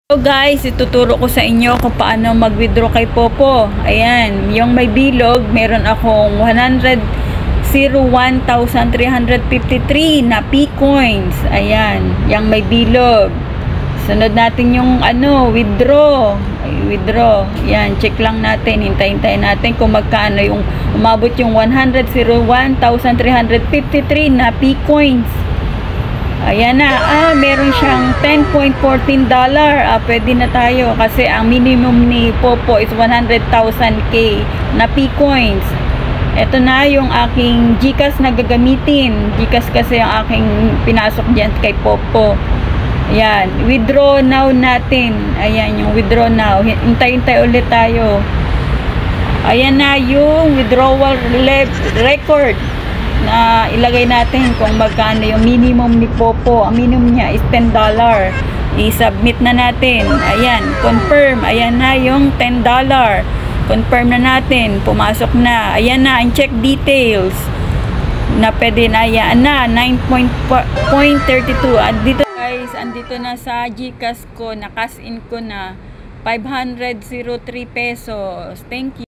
So guys, ituturo ko sa inyo kung paano mag-withdraw kay Popo. Ayan, yung may bilog, meron akong 101,353 na P-coins. Ayan, yung may bilog. Sunod natin yung withdraw. Withdraw. Ayan, check lang natin. Hintayin natin kung magkano yung umabot yung 101,353 na P-coins. Ayan na, meron siyang $10.14. Pwede na tayo kasi ang minimum ni Popo is 100,000k na P-coins. Ito na yung aking GCash na gagamitin. GCash kasi ang aking pinasok dyan kay Popo. Ayan, withdraw now natin. Ayan, yung withdraw now. Hintay ulit tayo. Ayan na yung withdrawal record na ilagay natin kung magkano yung minimum ni Popo. Ang minimum niya is $10. I-submit na natin. Ayan, confirm. Ayan na yung $10. Confirm na natin. Pumasok na. Ayan na, ang check details. Na pwede na, ayan na, 9.32. At dito guys, andito na sa GCash ko, na cash in ko na 503 pesos. Thank you.